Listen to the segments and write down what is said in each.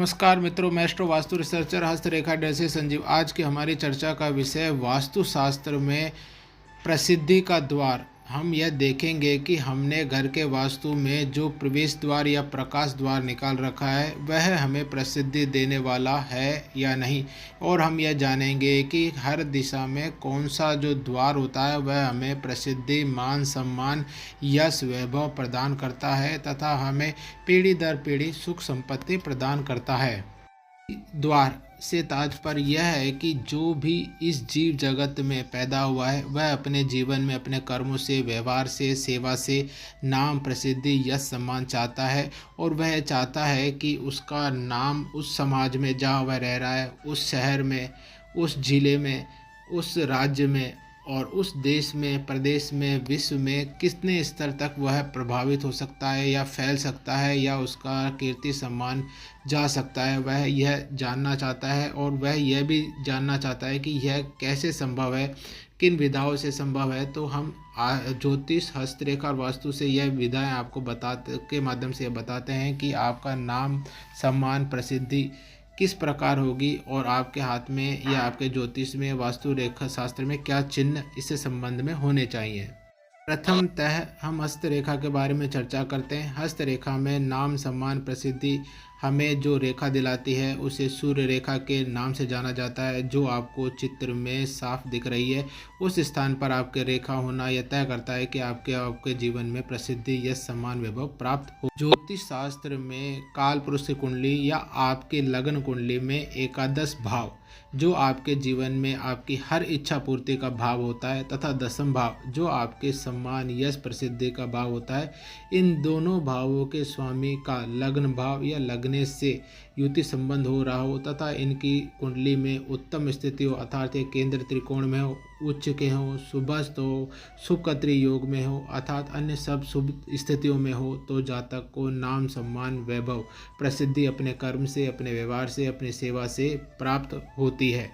नमस्कार मित्रों, मैं एस्ट्रो वास्तु रिसर्चर हस्तरेखा डर से संजीव। आज की हमारी चर्चा का विषय वास्तुशास्त्र में प्रसिद्धि का द्वार। हम यह देखेंगे कि हमने घर के वास्तु में जो प्रवेश द्वार या प्रकाश द्वार निकाल रखा है वह हमें प्रसिद्धि देने वाला है या नहीं, और हम यह जानेंगे कि हर दिशा में कौन सा जो द्वार होता है वह हमें प्रसिद्धि, मान सम्मान, यश, वैभव प्रदान करता है तथा हमें पीढ़ी दर पीढ़ी सुख संपत्ति प्रदान करता है। द्वार से तात्पर्य यह है कि जो भी इस जीव जगत में पैदा हुआ है वह अपने जीवन में अपने कर्मों से, व्यवहार से, सेवा से नाम, प्रसिद्धि, यश, सम्मान चाहता है। और वह चाहता है कि उसका नाम उस समाज में जहाँ वह रह रहा है, उस शहर में, उस जिले में, उस राज्य में और उस देश में, प्रदेश में, विश्व में कितने स्तर तक वह प्रभावित हो सकता है या फैल सकता है या उसका कीर्ति सम्मान जा सकता है, वह यह जानना चाहता है। और वह यह भी जानना चाहता है कि यह कैसे संभव है, किन विधाओं से संभव है। तो हम ज्योतिष, हस्तरेखा और वास्तु से यह विधाएं आपको बताते के माध्यम से बताते हैं कि आपका नाम, सम्मान, प्रसिद्धि किस प्रकार होगी और आपके हाथ में या आपके ज्योतिष में, वास्तु रेखा शास्त्र में क्या चिन्ह इससे संबंध में होने चाहिए। प्रथमतः हम हस्तरेखा के बारे में चर्चा करते हैं। हस्तरेखा में नाम, सम्मान, प्रसिद्धि हमें जो रेखा दिलाती है उसे सूर्य रेखा के नाम से जाना जाता है। जो आपको चित्र में साफ दिख रही है उस स्थान पर आपके रेखा होना यह तय करता है कि आपके जीवन में प्रसिद्धि, यश, सम्मान, वैभव प्राप्त हो। ज्योतिष शास्त्र में काल पुरुष की कुंडली या आपके लग्न कुंडली में एकादश भाव जो आपके जीवन में आपकी हर इच्छा पूर्ति का भाव होता है तथा दसम भाव जो आपके सम्मान, यश, प्रसिद्धि का भाव होता है, इन दोनों भावों के स्वामी का लग्न भाव या लग्ने से युति संबंध हो रहा हो तथा इनकी कुंडली में उत्तम स्थिति हो, अर्थात ये केंद्र त्रिकोण में हो, उच्च के हो, शुभस्थ हो, सुकत्री योग में हो, अर्थात अन्य सब शुभ स्थितियों में हो, तो जातक को नाम, सम्मान, वैभव, प्रसिद्धि अपने कर्म से, अपने व्यवहार से, अपनी सेवा से प्राप्त होती है।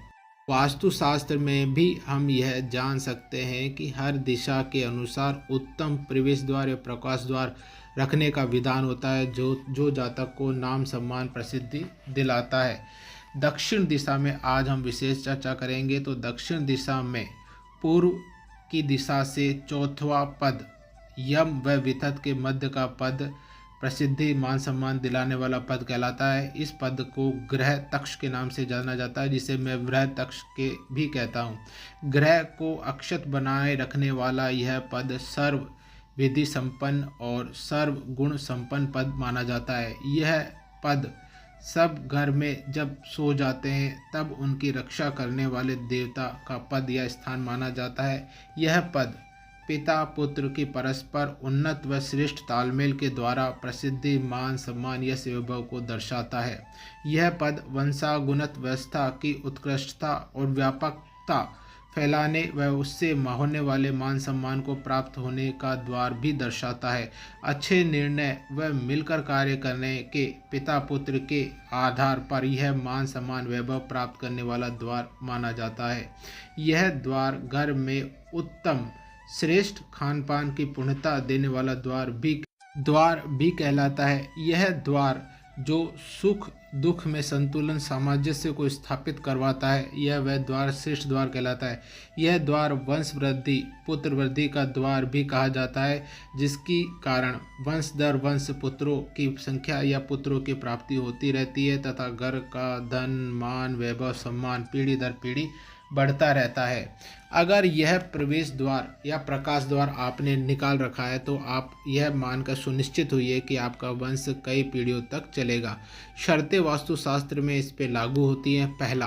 वास्तुशास्त्र में भी हम यह जान सकते हैं कि हर दिशा के अनुसार उत्तम प्रवेश द्वार या प्रकाश द्वार रखने का विधान होता है जो जातक को नाम, सम्मान, प्रसिद्धि दिलाता है। दक्षिण दिशा में आज हम विशेष चर्चा करेंगे। तो दक्षिण दिशा में पूर्व की दिशा से चौथवा पद, यम व वितथ के मध्य का पद प्रसिद्धि, मान सम्मान दिलाने वाला पद कहलाता है। इस पद को ग्रह तक्ष के नाम से जाना जाता है, जिसे मैं ग्रह तक्ष के भी कहता हूँ। ग्रह को अक्षत बनाए रखने वाला यह पद सर्व विधि संपन्न और सर्व गुण संपन्न पद माना जाता है। यह पद सब घर में जब सो जाते हैं तब उनकी रक्षा करने वाले देवता का पद या स्थान माना जाता है। यह पद पिता पुत्र की परस्पर उन्नत व श्रेष्ठ तालमेल के द्वारा प्रसिद्धि, मान, सम्मान, यश, वैभव को दर्शाता है। यह पद वंशागुणत व्यवस्था की उत्कृष्टता और व्यापकता फैलाने व उससे होने वाले मान सम्मान को प्राप्त होने का द्वार भी दर्शाता है। अच्छे निर्णय व मिलकर कार्य करने के पिता पुत्र के आधार पर यह मान सम्मान वैभव प्राप्त करने वाला द्वार माना जाता है। यह द्वार घर में उत्तम श्रेष्ठ खान पान की पूर्णता देने वाला द्वार भी कहलाता है। यह द्वार जो सुख दुख में संतुलन, सामंजस्य को स्थापित करवाता है, यह वह द्वार श्रेष्ठ द्वार कहलाता है। यह द्वार वंश वृद्धि, पुत्र वृद्धि का द्वार भी कहा जाता है, जिसकी कारण वंश दर वंश पुत्रों की संख्या या पुत्रों की प्राप्ति होती रहती है तथा घर का धन, मान, वैभव, सम्मान पीढ़ी दर पीढ़ी बढ़ता रहता है। अगर यह प्रवेश द्वार या प्रकाश द्वार आपने निकाल रखा है तो आप यह मानकर सुनिश्चित हुइए कि आपका वंश कई पीढ़ियों तक चलेगा। शर्तें वास्तुशास्त्र में इस पे लागू होती हैं। पहला,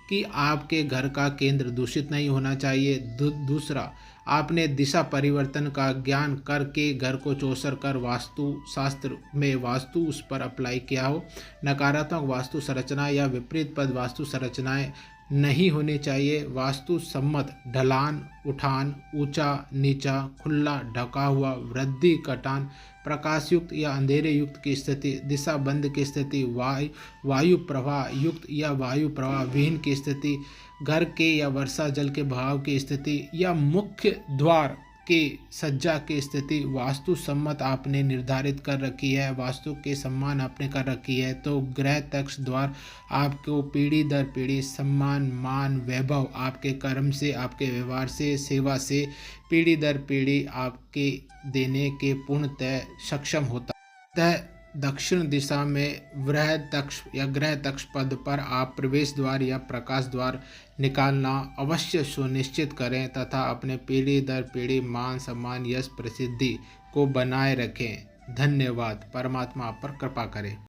कि आपके घर का केंद्र दूषित नहीं होना चाहिए। दूसरा, आपने दिशा परिवर्तन का ज्ञान करके घर को चौसर कर वास्तु शास्त्र में वास्तु उस पर अप्लाई किया हो। नकारात्मक वास्तु संरचना या विपरीत पद वास्तु संरचनाएं नहीं होनी चाहिए। वास्तु सम्मत ढलान, उठान, ऊंचा नीचा, खुला ढका हुआ, वृद्धि कटान, प्रकाश युक्त या अंधेरे युक्त की स्थिति, दिशा बंद की स्थिति, वायु प्रवाह युक्त या वायु प्रवाह विहीन की स्थिति, घर के या वर्षा जल के बहाव की स्थिति या मुख्य द्वार की सज्जा की स्थिति वास्तु सम्मत आपने निर्धारित कर रखी है, वास्तु के सम्मान आपने कर रखी है, तो ग्रह तक्ष द्वार आपको पीढ़ी दर पीढ़ी सम्मान, मान, वैभव आपके कर्म से, आपके व्यवहार से, सेवा से पीढ़ी दर पीढ़ी आपके देने के पूर्णतः सक्षम होता है। दक्षिण दिशा में वृह तक्ष या ग्रह तक्ष पद पर आप प्रवेश द्वार या प्रकाश द्वार निकालना अवश्य सुनिश्चित करें तथा अपने पीढ़ी दर पीढ़ी मान सम्मान यश प्रसिद्धि को बनाए रखें। धन्यवाद। परमात्मा आप पर कृपा करे।